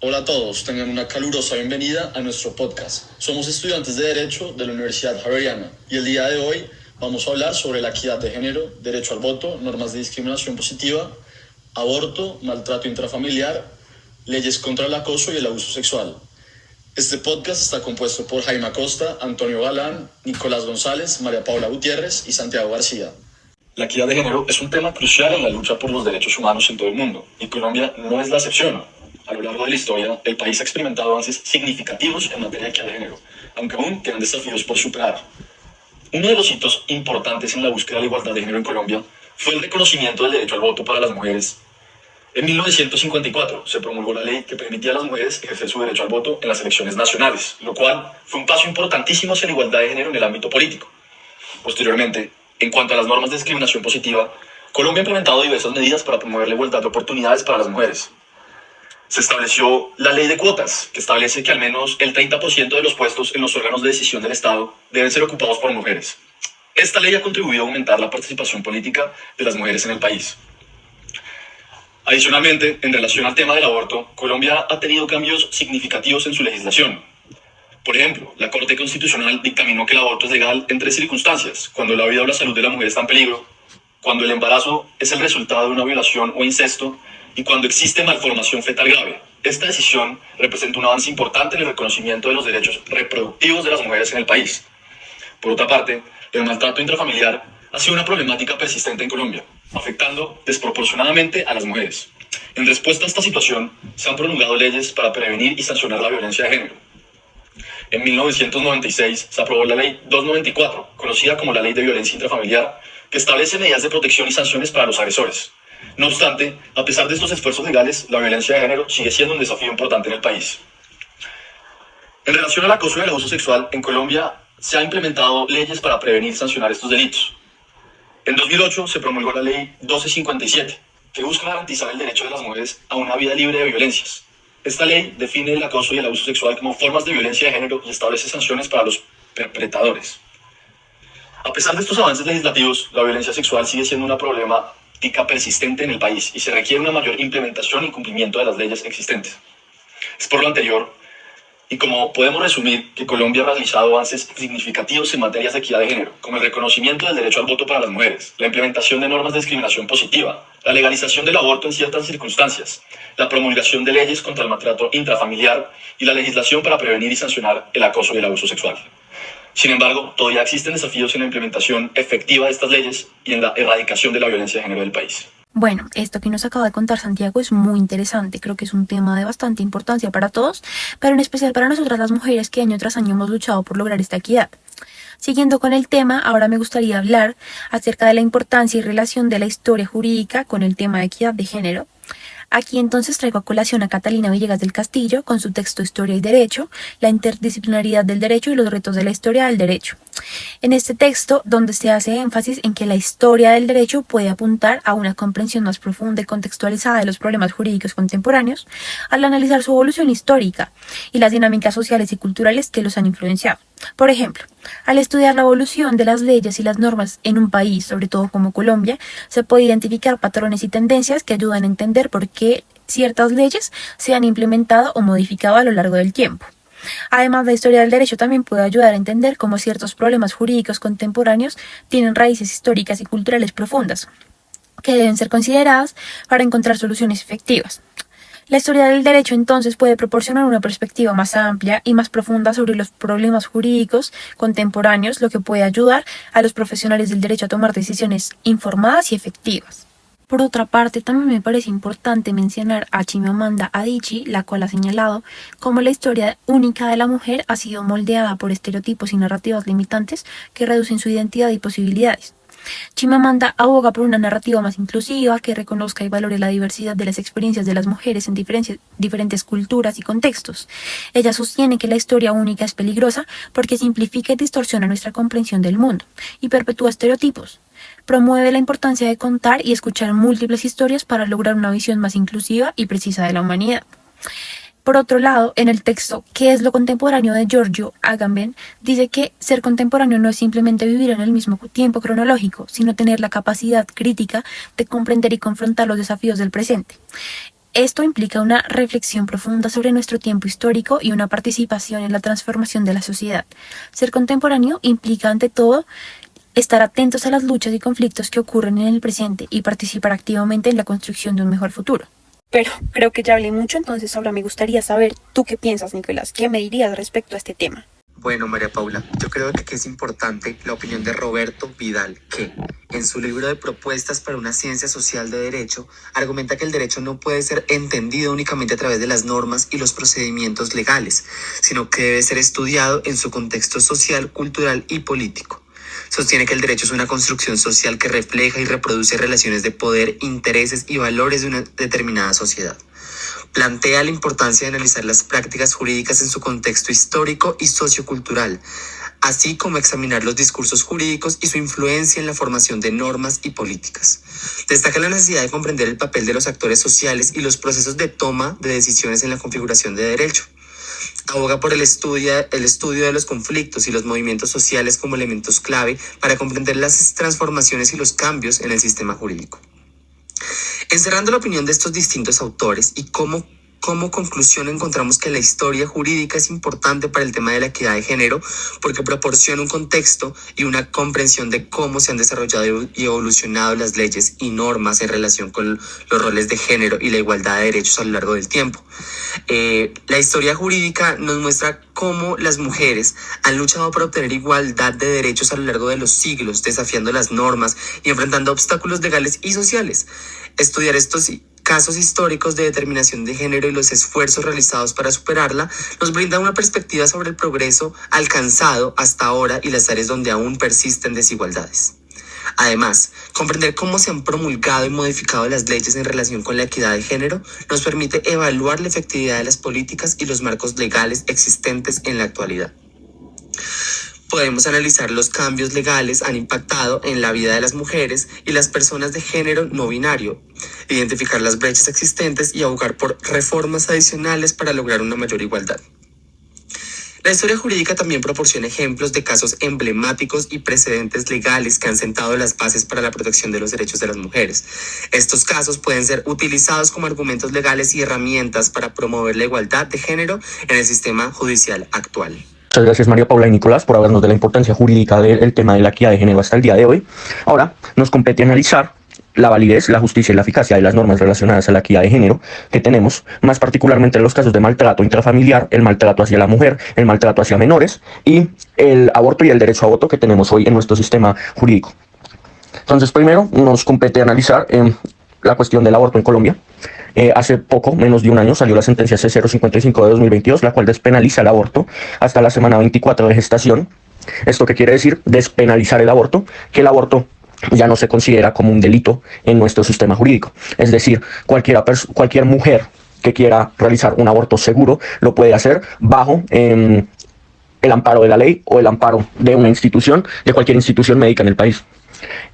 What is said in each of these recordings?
Hola a todos, tengan una calurosa bienvenida a nuestro podcast. Somos estudiantes de Derecho de la Universidad Javeriana y el día de hoy vamos a hablar sobre la equidad de género, derecho al voto, normas de discriminación positiva, aborto, maltrato intrafamiliar, leyes contra el acoso y el abuso sexual. Este podcast está compuesto por Jaime Acosta, Antonio Galán, Nicolás González, María Paula Gutiérrez y Santiago García. La equidad de género es un tema crucial en la lucha por los derechos humanos en todo el mundo, y Colombia no es la excepción. A lo largo de la historia, el país ha experimentado avances significativos en materia de equidad de género, aunque aún quedan desafíos por superar. Uno de los hitos importantes en la búsqueda de la igualdad de género en Colombia fue el reconocimiento del derecho al voto para las mujeres. En 1954 se promulgó la ley que permitía a las mujeres ejercer su derecho al voto en las elecciones nacionales, lo cual fue un paso importantísimo hacia la igualdad de género en el ámbito político. Posteriormente, en cuanto a las normas de discriminación positiva, Colombia ha implementado diversas medidas para promover la igualdad de oportunidades para las mujeres. Se estableció la ley de cuotas, que establece que al menos el 30% de los puestos en los órganos de decisión del Estado deben ser ocupados por mujeres. Esta ley ha contribuido a aumentar la participación política de las mujeres en el país. Adicionalmente, en relación al tema del aborto, Colombia ha tenido cambios significativos en su legislación. Por ejemplo, la Corte Constitucional dictaminó que el aborto es legal en 3 circunstancias: cuando la vida o la salud de la mujer está en peligro, cuando el embarazo es el resultado de una violación o incesto y cuando existe malformación fetal grave. Esta decisión representa un avance importante en el reconocimiento de los derechos reproductivos de las mujeres en el país. Por otra parte, el maltrato intrafamiliar ha sido una problemática persistente en Colombia, afectando desproporcionadamente a las mujeres. En respuesta a esta situación, se han promulgado leyes para prevenir y sancionar la violencia de género. En 1996 se aprobó la Ley 294, conocida como la Ley de Violencia Intrafamiliar, que establece medidas de protección y sanciones para los agresores. No obstante, a pesar de estos esfuerzos legales, la violencia de género sigue siendo un desafío importante en el país. En relación al acoso y el abuso sexual, en Colombia se han implementado leyes para prevenir y sancionar estos delitos. En 2008 se promulgó la Ley 1257, que busca garantizar el derecho de las mujeres a una vida libre de violencias. Esta ley define el acoso y el abuso sexual como formas de violencia de género y establece sanciones para los perpetradores. A pesar de estos avances legislativos, la violencia sexual sigue siendo una problemática persistente en el país y se requiere una mayor implementación y cumplimiento de las leyes existentes. Es por lo anterior, y como podemos resumir, que Colombia ha realizado avances significativos en materias de equidad de género, como el reconocimiento del derecho al voto para las mujeres, la implementación de normas de discriminación positiva, la legalización del aborto en ciertas circunstancias, la promulgación de leyes contra el maltrato intrafamiliar y la legislación para prevenir y sancionar el acoso y el abuso sexual. Sin embargo, todavía existen desafíos en la implementación efectiva de estas leyes y en la erradicación de la violencia de género del país. Bueno, esto que nos acaba de contar Santiago es muy interesante. Creo que es un tema de bastante importancia para todos, pero en especial para nosotras las mujeres que año tras año hemos luchado por lograr esta equidad. Siguiendo con el tema, ahora me gustaría hablar acerca de la importancia y relación de la historia jurídica con el tema de equidad de género. Aquí entonces traigo a colación a Catalina Villegas del Castillo con su texto Historia y Derecho, la interdisciplinaridad del derecho y los retos de la historia del derecho. En este texto, donde se hace énfasis en que la historia del derecho puede apuntar a una comprensión más profunda y contextualizada de los problemas jurídicos contemporáneos, al analizar su evolución histórica y las dinámicas sociales y culturales que los han influenciado. Por ejemplo, al estudiar la evolución de las leyes y las normas en un país, sobre todo como Colombia, se puede identificar patrones y tendencias que ayudan a entender por qué ciertas leyes se han implementado o modificado a lo largo del tiempo. Además, la historia del derecho también puede ayudar a entender cómo ciertos problemas jurídicos contemporáneos tienen raíces históricas y culturales profundas, que deben ser consideradas para encontrar soluciones efectivas. La historia del derecho entonces puede proporcionar una perspectiva más amplia y más profunda sobre los problemas jurídicos contemporáneos, lo que puede ayudar a los profesionales del derecho a tomar decisiones informadas y efectivas. Por otra parte, también me parece importante mencionar a Chimamanda Adichie, la cual ha señalado cómo la historia única de la mujer ha sido moldeada por estereotipos y narrativas limitantes que reducen su identidad y posibilidades. Chimamanda aboga por una narrativa más inclusiva que reconozca y valore la diversidad de las experiencias de las mujeres en diferentes culturas y contextos. Ella sostiene que la historia única es peligrosa porque simplifica y distorsiona nuestra comprensión del mundo y perpetúa estereotipos. Promueve la importancia de contar y escuchar múltiples historias para lograr una visión más inclusiva y precisa de la humanidad. Por otro lado, en el texto ¿Qué es lo contemporáneo?, de Giorgio Agamben, dice que ser contemporáneo no es simplemente vivir en el mismo tiempo cronológico, sino tener la capacidad crítica de comprender y confrontar los desafíos del presente. Esto implica una reflexión profunda sobre nuestro tiempo histórico y una participación en la transformación de la sociedad. Ser contemporáneo implica, ante todo, estar atentos a las luchas y conflictos que ocurren en el presente y participar activamente en la construcción de un mejor futuro. Pero creo que ya hablé mucho, entonces ahora me gustaría saber, ¿tú qué piensas, Nicolás? ¿Qué me dirías respecto a este tema? Bueno, María Paula, yo creo que es importante la opinión de Roberto Vidal, que en su libro de Propuestas para una ciencia social de derecho, argumenta que el derecho no puede ser entendido únicamente a través de las normas y los procedimientos legales, sino que debe ser estudiado en su contexto social, cultural y político. Sostiene que el derecho es una construcción social que refleja y reproduce relaciones de poder, intereses y valores de una determinada sociedad. Plantea la importancia de analizar las prácticas jurídicas en su contexto histórico y sociocultural, así como examinar los discursos jurídicos y su influencia en la formación de normas y políticas. Destaca la necesidad de comprender el papel de los actores sociales y los procesos de toma de decisiones en la configuración de derecho. Aboga por el estudio de los conflictos y los movimientos sociales como elementos clave para comprender las transformaciones y los cambios en el sistema jurídico. Encerrando la opinión de estos distintos autores y como conclusión encontramos que la historia jurídica es importante para el tema de la equidad de género porque proporciona un contexto y una comprensión de cómo se han desarrollado y evolucionado las leyes y normas en relación con los roles de género y la igualdad de derechos a lo largo del tiempo. La historia jurídica nos muestra cómo las mujeres han luchado por obtener igualdad de derechos a lo largo de los siglos, desafiando las normas y enfrentando obstáculos legales y sociales. Estudiar estos casos históricos de determinación de género y los esfuerzos realizados para superarla nos brinda una perspectiva sobre el progreso alcanzado hasta ahora y las áreas donde aún persisten desigualdades. Además, comprender cómo se han promulgado y modificado las leyes en relación con la equidad de género nos permite evaluar la efectividad de las políticas y los marcos legales existentes en la actualidad. Podemos analizar los cambios legales han impactado en la vida de las mujeres y las personas de género no binario, identificar las brechas existentes y abogar por reformas adicionales para lograr una mayor igualdad. La historia jurídica también proporciona ejemplos de casos emblemáticos y precedentes legales que han sentado las bases para la protección de los derechos de las mujeres. Estos casos pueden ser utilizados como argumentos legales y herramientas para promover la igualdad de género en el sistema judicial actual. Muchas gracias María Paula y Nicolás por hablarnos de la importancia jurídica del tema de la equidad de género hasta el día de hoy. Ahora nos compete analizar la validez, la justicia y la eficacia de las normas relacionadas a la equidad de género que tenemos, más particularmente en los casos de maltrato intrafamiliar, el maltrato hacia la mujer, el maltrato hacia menores y el aborto y el derecho a voto que tenemos hoy en nuestro sistema jurídico. Entonces, primero nos compete analizar la cuestión del aborto en Colombia. Hace poco, menos de un año, salió la sentencia C055 de 2022, la cual despenaliza el aborto hasta la semana 24 de gestación. ¿Esto qué quiere decir? Despenalizar el aborto, que el aborto ya no se considera como un delito en nuestro sistema jurídico. Es decir, cualquier mujer que quiera realizar un aborto seguro lo puede hacer bajo el amparo de la ley o el amparo de una institución, de cualquier institución médica en el país.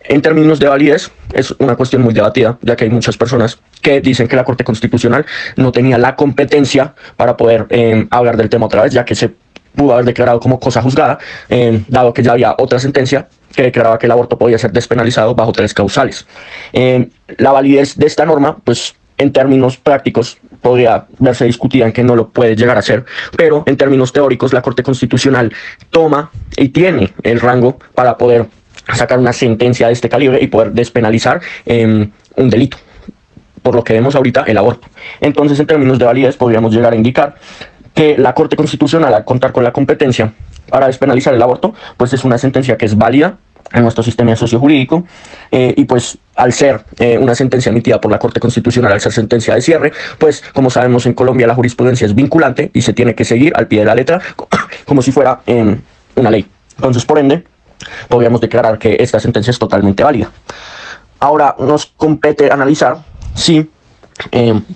En términos de validez, es una cuestión muy debatida, ya que hay muchas personas que dicen que la Corte Constitucional no tenía la competencia para poder hablar del tema otra vez, ya que se pudo haber declarado como cosa juzgada, dado que ya había otra sentencia que declaraba que el aborto podía ser despenalizado bajo 3 causales. La validez de esta norma, pues en términos prácticos, podría verse discutida en que no lo puede llegar a ser, pero en términos teóricos la Corte Constitucional toma y tiene el rango para poder sacar una sentencia de este calibre y poder despenalizar un delito, por lo que vemos ahorita, el aborto. Entonces, en términos de validez, podríamos llegar a indicar que la Corte Constitucional, al contar con la competencia para despenalizar el aborto, pues es una sentencia que es válida en nuestro sistema sociojurídico y pues al ser una sentencia emitida por la Corte Constitucional, al ser sentencia de cierre, pues como sabemos en Colombia la jurisprudencia es vinculante y se tiene que seguir al pie de la letra como si fuera una ley. Entonces, por ende, podríamos declarar que esta sentencia es totalmente válida. Ahora nos compete analizar si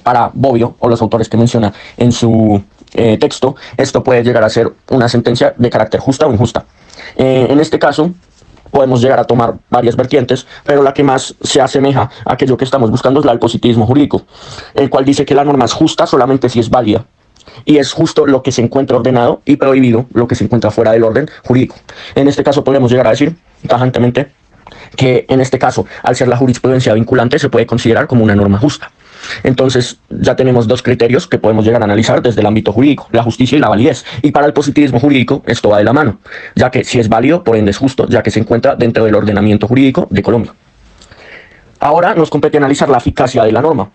para Bobbio o los autores que menciona en su texto, esto puede llegar a ser una sentencia de carácter justa o injusta. En este caso podemos llegar a tomar varias vertientes, pero la que más se asemeja a aquello que estamos buscando es la del positivismo jurídico, el cual dice que la norma es justa solamente si es válida. Y es justo lo que se encuentra ordenado y prohibido lo que se encuentra fuera del orden jurídico. En este caso podemos llegar a decir tajantemente que en este caso, al ser la jurisprudencia vinculante, se puede considerar como una norma justa. Entonces ya tenemos dos criterios que podemos llegar a analizar desde el ámbito jurídico, la justicia y la validez. Y para el positivismo jurídico esto va de la mano, ya que si es válido, por ende es justo, ya que se encuentra dentro del ordenamiento jurídico de Colombia. Ahora nos compete analizar la eficacia de la norma.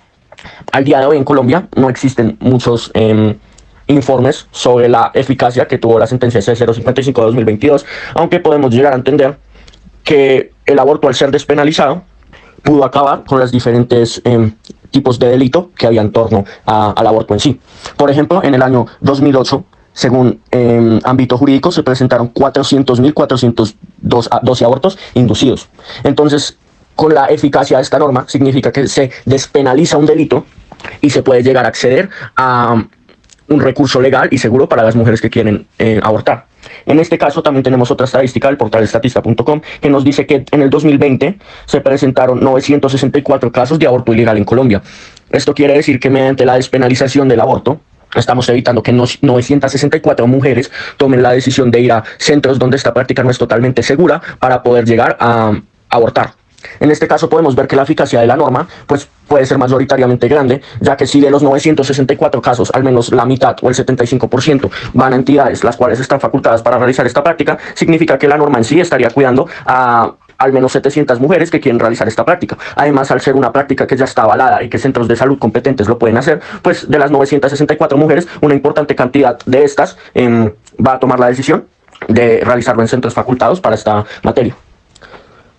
Al día de hoy en Colombia no existen muchos informes sobre la eficacia que tuvo la sentencia C055 de 2022, aunque podemos llegar a entender que el aborto, al ser despenalizado, pudo acabar con los diferentes tipos de delito que había en torno al aborto en sí. Por ejemplo, en el año 2008, según ámbito jurídico, se presentaron 400.412 abortos inducidos. Entonces, con la eficacia de esta norma, significa que se despenaliza un delito y se puede llegar a acceder a un recurso legal y seguro para las mujeres que quieren abortar. En este caso también tenemos otra estadística del portal estatista.com que nos dice que en el 2020 se presentaron 964 casos de aborto ilegal en Colombia. Esto quiere decir que mediante la despenalización del aborto estamos evitando que 964 mujeres tomen la decisión de ir a centros donde esta práctica no es totalmente segura para poder llegar a abortar. En este caso podemos ver que la eficacia de la norma pues, puede ser mayoritariamente grande, ya que si de los 964 casos, al menos la mitad o el 75% van a entidades las cuales están facultadas para realizar esta práctica, significa que la norma en sí estaría cuidando a al menos 700 mujeres que quieren realizar esta práctica. Además, al ser una práctica que ya está avalada y que centros de salud competentes lo pueden hacer, pues de las 964 mujeres, una importante cantidad de estas va a tomar la decisión de realizarlo en centros facultados para esta materia.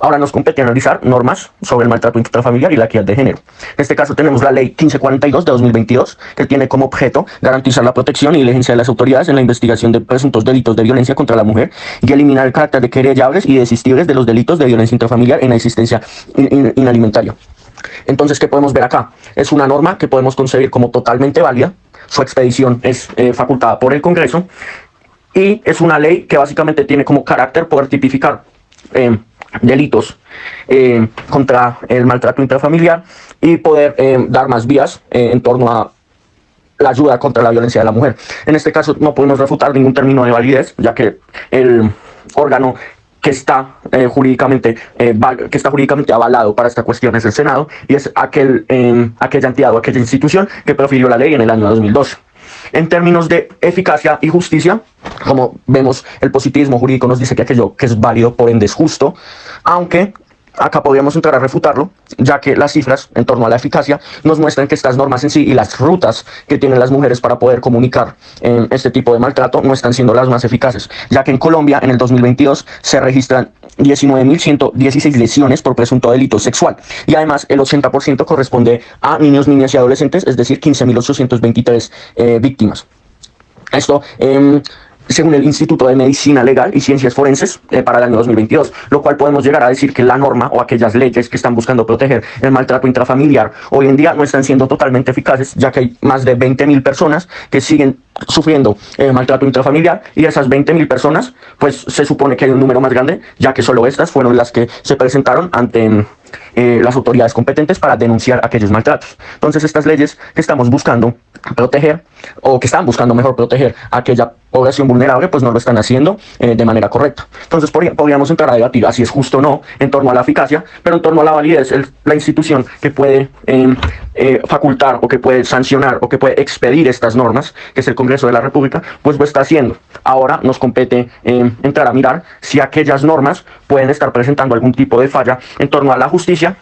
Ahora nos compete analizar normas sobre el maltrato intrafamiliar y la equidad de género. En este caso tenemos la Ley 1542 de 2022, que tiene como objeto garantizar la protección y diligencia de las autoridades en la investigación de presuntos delitos de violencia contra la mujer y eliminar el carácter de querellables y desistibles de los delitos de violencia intrafamiliar en la existencia inalimentaria. Entonces, ¿qué podemos ver acá? Es una norma que podemos concebir como totalmente válida, su expedición es facultada por el Congreso y es una ley que básicamente tiene como carácter poder tipificar delitos contra el maltrato intrafamiliar y poder dar más vías en torno a la ayuda contra la violencia de la mujer. En este caso no podemos refutar ningún término de validez, ya que el órgano que está jurídicamente avalado para esta cuestión es el Senado y es aquella entidad o aquella institución que profirió la ley en el año 2012. En términos de eficacia y justicia, como vemos, el positivismo jurídico nos dice que aquello que es válido por ende es justo, aunque acá podríamos entrar a refutarlo, ya que las cifras en torno a la eficacia nos muestran que estas normas en sí y las rutas que tienen las mujeres para poder comunicar este tipo de maltrato no están siendo las más eficaces, ya que en Colombia en el 2022 se registran 19.116 lesiones por presunto delito sexual y además el 80% corresponde a niños, niñas y adolescentes, es decir, 15.823 víctimas. Esto según el Instituto de Medicina Legal y Ciencias Forenses para el año 2022, lo cual podemos llegar a decir que la norma o aquellas leyes que están buscando proteger el maltrato intrafamiliar hoy en día no están siendo totalmente eficaces, ya que hay más de 20.000 personas que siguen sufriendo maltrato intrafamiliar y esas 20.000 personas, pues se supone que hay un número más grande, ya que solo estas fueron las que se presentaron ante las autoridades competentes para denunciar aquellos maltratos. Entonces estas leyes que estamos buscando proteger, o que están buscando mejor proteger a aquella población vulnerable, pues no lo están haciendo de manera correcta. Entonces podríamos entrar a debatir si es justo o no en torno a la eficacia, pero en torno a la validez, la institución que puede facultar o que puede sancionar o que puede expedir estas normas, que es el Congreso de la República, pues lo está haciendo. Ahora nos compete entrar a mirar si aquellas normas pueden estar presentando algún tipo de falla en torno a la justicia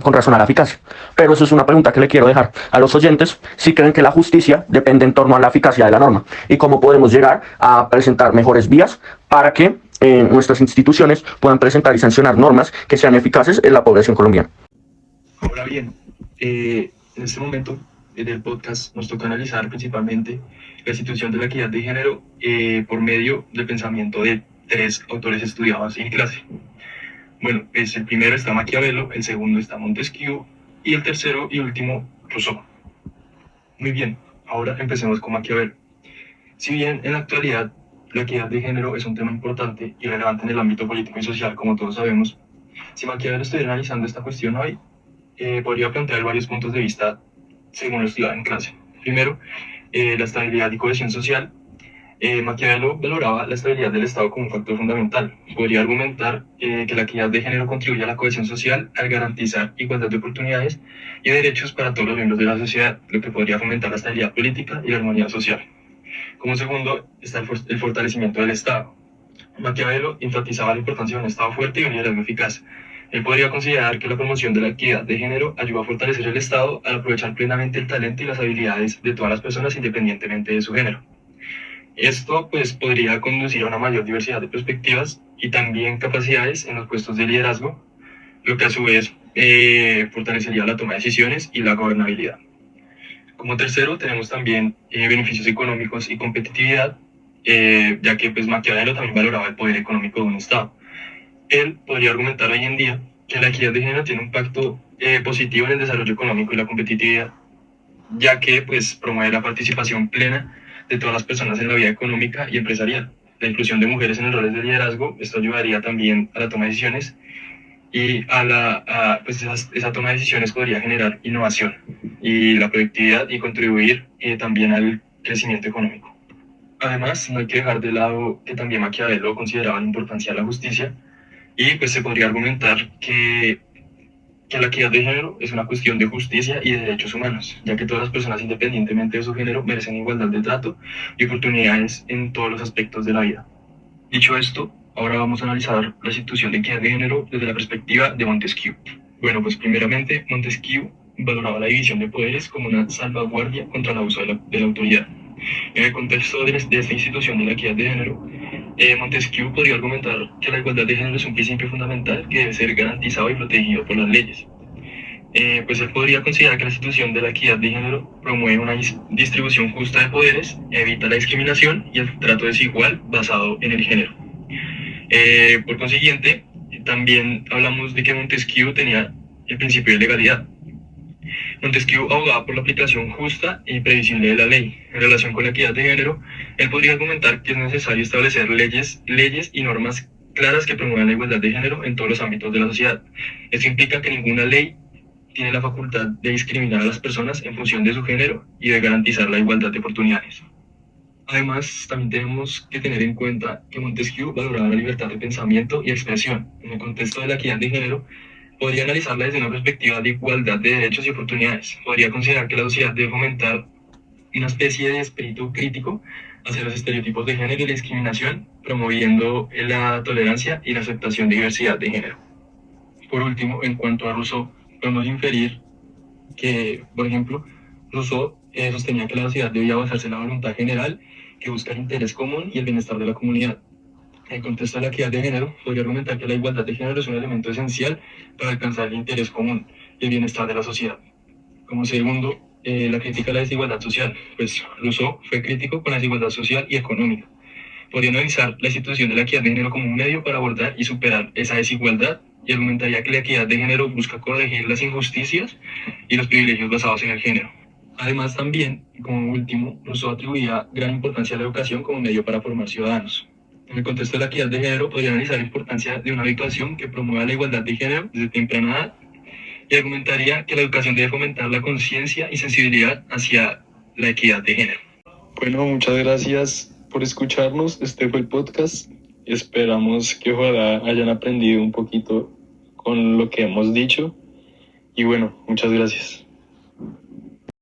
con razón a la eficacia. Pero eso es una pregunta que le quiero dejar a los oyentes, si creen que la justicia depende en torno a la eficacia de la norma y cómo podemos llegar a presentar mejores vías para que nuestras instituciones puedan presentar y sancionar normas que sean eficaces en la población colombiana. Ahora bien, en este momento del podcast nos toca analizar principalmente la institución de la equidad de género por medio del pensamiento de tres autores estudiados en clase. Bueno, pues el primero está Maquiavelo, el segundo está Montesquieu y el tercero y último Rousseau. Muy bien, ahora empecemos con Maquiavelo. Si bien en la actualidad la equidad de género es un tema importante y relevante en el ámbito político y social, como todos sabemos, si Maquiavelo estuviera analizando esta cuestión hoy, podría plantear varios puntos de vista según lo estudiado en clase. Primero, la estabilidad y cohesión social, Maquiavelo valoraba la estabilidad del Estado como un factor fundamental. Podría argumentar que la equidad de género contribuye a la cohesión social al garantizar igualdad de oportunidades y derechos para todos los miembros de la sociedad, lo que podría fomentar la estabilidad política y la armonía social. Como segundo está el fortalecimiento del Estado. Maquiavelo enfatizaba la importancia de un Estado fuerte y un liderazgo eficaz. Él podría considerar que la promoción de la equidad de género ayuda a fortalecer el Estado al aprovechar plenamente el talento y las habilidades de todas las personas independientemente de su género. Esto pues podría conducir a una mayor diversidad de perspectivas y también capacidades en los puestos de liderazgo, lo que a su vez fortalecería la toma de decisiones y la gobernabilidad. Como tercero tenemos también beneficios económicos y competitividad, ya que pues Maquiavelo también valoraba el poder económico de un Estado. Él podría argumentar hoy en día que la equidad de género tiene un impacto positivo en el desarrollo económico y la competitividad, ya que pues promueve la participación plena de todas las personas en la vida económica y empresarial. La inclusión de mujeres en los roles de liderazgo, esto ayudaría también a la toma de decisiones y pues esa toma de decisiones podría generar innovación y la productividad y contribuir también al crecimiento económico. Además, no hay que dejar de lado que también Maquiavelo consideraba la importancia de la justicia y pues se podría argumentar que la equidad de género es una cuestión de justicia y de derechos humanos, ya que todas las personas, independientemente de su género, merecen igualdad de trato y oportunidades en todos los aspectos de la vida. Dicho esto, ahora vamos a analizar la institución de equidad de género desde la perspectiva de Montesquieu. Bueno, pues primeramente, Montesquieu valoraba la división de poderes como una salvaguardia contra el abuso de la autoridad. En el contexto de esta institución de la equidad de género, Montesquieu podría argumentar que la igualdad de género es un principio fundamental que debe ser garantizado y protegido por las leyes. Pues él podría considerar que la institución de la equidad de género promueve una distribución justa de poderes, evita la discriminación y el trato desigual basado en el género. Por consiguiente, también hablamos de que Montesquieu tenía el principio de legalidad. Montesquieu abogaba por la aplicación justa y previsible de la ley. En relación con la equidad de género, él podría argumentar que es necesario establecer leyes y normas claras que promuevan la igualdad de género en todos los ámbitos de la sociedad. Esto implica que ninguna ley tiene la facultad de discriminar a las personas en función de su género y de garantizar la igualdad de oportunidades. Además, también tenemos que tener en cuenta que Montesquieu valoraba la libertad de pensamiento y expresión. En el contexto de la equidad de género, podría analizarla desde una perspectiva de igualdad de derechos y oportunidades. Podría considerar que la sociedad debe fomentar una especie de espíritu crítico hacia los estereotipos de género y la discriminación, promoviendo la tolerancia y la aceptación de diversidad de género. Por último, en cuanto a Rousseau, podemos inferir que, por ejemplo, Rousseau sostenía que la sociedad debía basarse en la voluntad general que busca el interés común y el bienestar de la comunidad. En el contexto de la equidad de género, podría argumentar que la igualdad de género es un elemento esencial para alcanzar el interés común y el bienestar de la sociedad. Como segundo, la crítica a la desigualdad social, pues Rousseau fue crítico con la desigualdad social y económica. Podría analizar la institución de la equidad de género como un medio para abordar y superar esa desigualdad y argumentaría que la equidad de género busca corregir las injusticias y los privilegios basados en el género. Además también, como último, Rousseau atribuía gran importancia a la educación como medio para formar ciudadanos. En el contexto de la equidad de género, podría analizar la importancia de una educación que promueva la igualdad de género desde temprana edad y argumentaría que la educación debe fomentar la conciencia y sensibilidad hacia la equidad de género. Bueno, muchas gracias por escucharnos. Este fue el podcast. Esperamos que ojalá hayan aprendido un poquito con lo que hemos dicho. Y bueno, muchas gracias.